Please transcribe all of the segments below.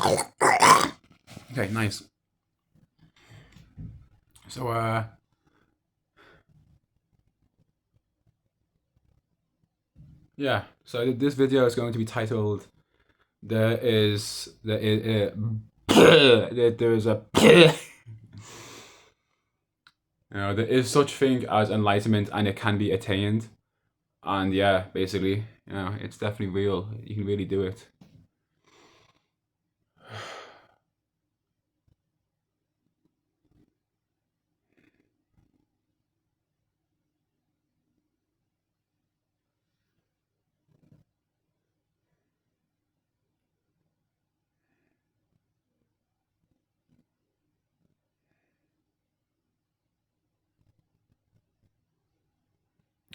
Okay, nice. So, yeah. So this video is going to be titled there is a there is such thing as enlightenment and it can be attained. And yeah, basically, it's definitely real. You can really do it.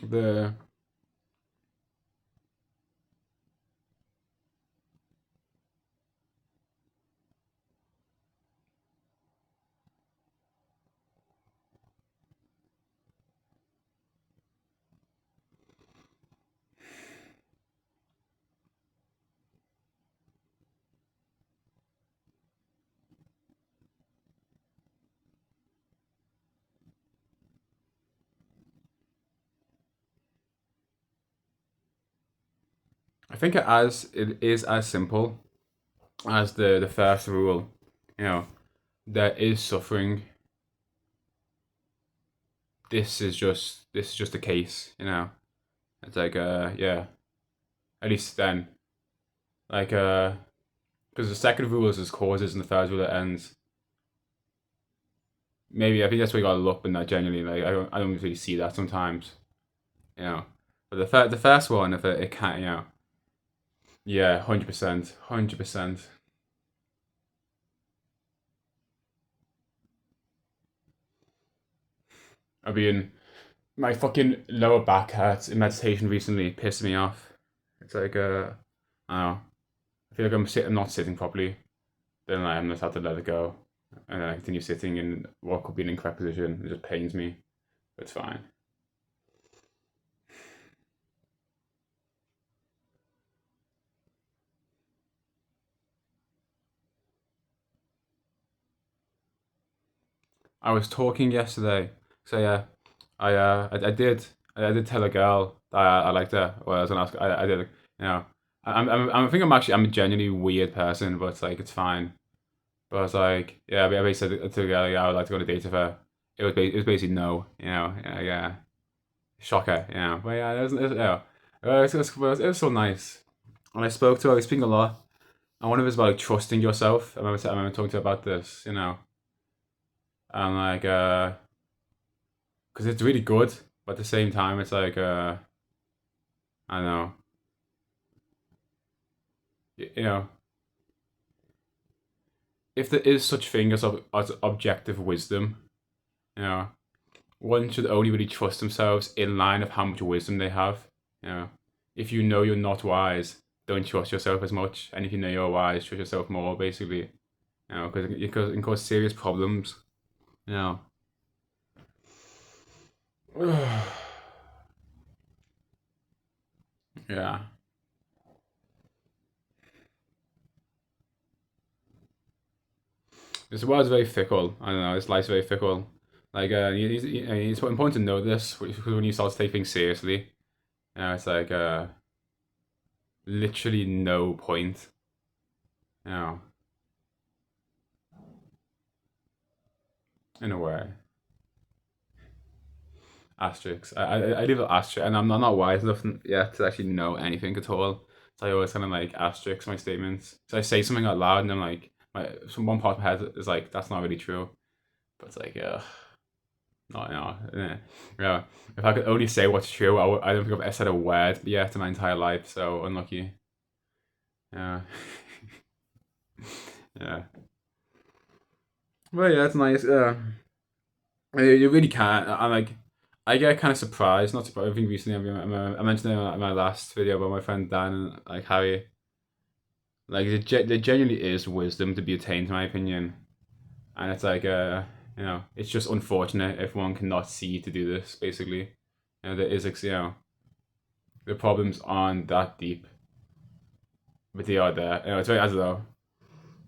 The I think it is as simple as the first rule. You know, there is suffering. This is just a case. It's like yeah. At least then, like because the second rule is causes and the third rule it ends. Maybe I think that's where you gotta look, but not genuinely. Like I don't really see that sometimes. You know, but the first one, if it can't, yeah, 100%, 100%. I mean, my fucking lower back hurts in meditation recently, pissed me off. It's like I don't know. I feel like I'm not sitting properly. Then I just have to let it go, and then I continue sitting in what could be an incorrect position. It just pains me, but it's fine. I was talking yesterday, so yeah, I did tell a girl that I liked her. Well, I was gonna ask, I did, I think I'm a genuinely weird person, but it's like it's fine. But I was like, yeah, I basically said to the girl, yeah, I would like to go on a date with her. It was basically no, yeah, shocker, But yeah, it was so nice. And I spoke to her, I was speaking a lot. And one of it was about like trusting yourself. I remember talking to her about this, and like because it's really good, but at the same time, it's like I don't know, you know, if there is such thing as objective wisdom, you know, one should only really trust themselves in line of how much wisdom they have. If you know you're not wise, don't trust yourself as much, and if you know you're wise, trust yourself more. Basically, because it can cause serious problems. You know. Yeah. This world's very fickle. I don't know. This life's very fickle. Like, it's important to know this because when you start to take things seriously, it's like literally no point. You know, in a way. Asterisks. I leave an asterisk, and I'm not wise enough yet to actually know anything at all. So I always kind of like asterisk my statements. So I say something out loud, and I'm like, one part of my head is like, that's not really true. But it's like, no, no, yeah. If I could only say what's true, I don't think I've ever said a word yet in my entire life. So unlucky. Yeah, yeah. Well, yeah, it's nice. You really can't. I'm like, I get kind of surprised. Not surprised. I think recently I mentioned it in my last video about my friend Dan and like Harry. Like there genuinely is wisdom to be attained, in my opinion. And it's like it's just unfortunate if one cannot see to do this. Basically, there is like, the problems aren't that deep, but they are there. It's very as though.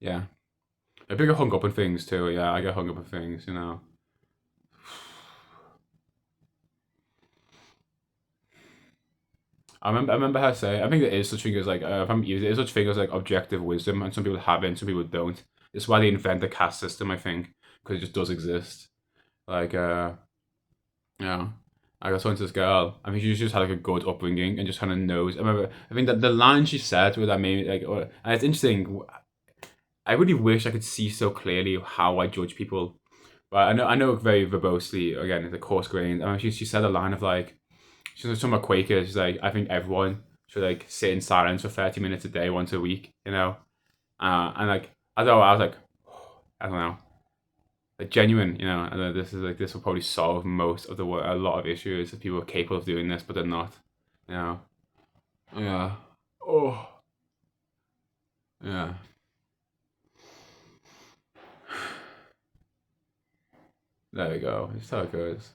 Yeah. I get hung up on things too. Yeah, I get hung up on things, you know. I remember her saying, I think there is such thing as like, if I'm using, there's such thing as like objective wisdom, and some people have it, and some people don't. It's why they invent the caste system, I think, because it just does exist. Like, yeah. I got talking to this girl. I mean, she just had like a good upbringing and just kind of knows. I remember, I think that the line she said with that made me like, and it's interesting. I really wish I could see so clearly how I judge people, but I know very verbosely. Again, the coarse grained. I mean, she said a line of like, she's talking about Quakers. She's like, I think everyone should like sit in silence for 30 minutes a day, once a week. You know, and like I don't know, I was like, I don't know, like genuine, you know. And then this will probably solve most of a lot of issues if people are capable of doing this, but they're not, you know. Yeah. Oh. Yeah. There we go. It's how it goes.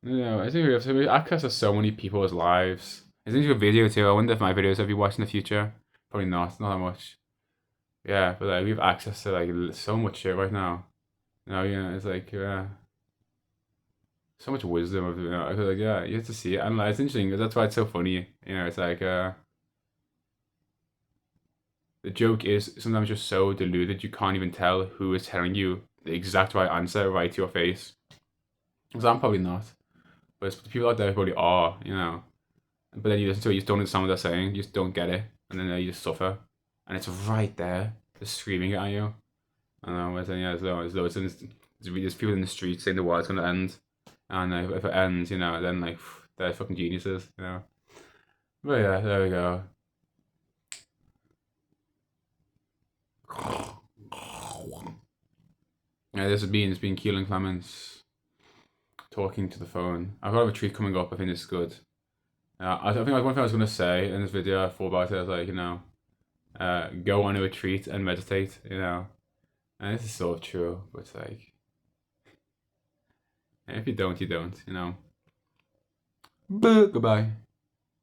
You know, I think we have access to so many people's lives. It's into a video too. I wonder if my videos have you watched in the future. Probably not that much. Yeah, but like we have access to like so much shit right now. You know, it's like so much wisdom of like yeah, you have to see it, and like, it's interesting. That's why it's so funny. You know, it's like the joke is sometimes you're so deluded you can't even tell who is telling you the exact right answer right to your face. Because I'm probably not, but the people out there probably are. You know, but then you listen to it, you just don't understand what they're saying, you just don't get it, and then you just suffer, and it's right there, just screaming at you. I don't know, but then yeah, there's people in the streets saying the world's gonna end, and if it ends, you know, then like they're fucking geniuses, you know. But yeah, there we go. Yeah, this has been Keelan Clements talking to the phone. I've got a retreat coming up. I think it's good. I think like one thing I was gonna say in this video, I thought about it. I was like, you know, go on a retreat and meditate. You know, and this is so true. But it's like, if you don't, you don't. You know. But goodbye.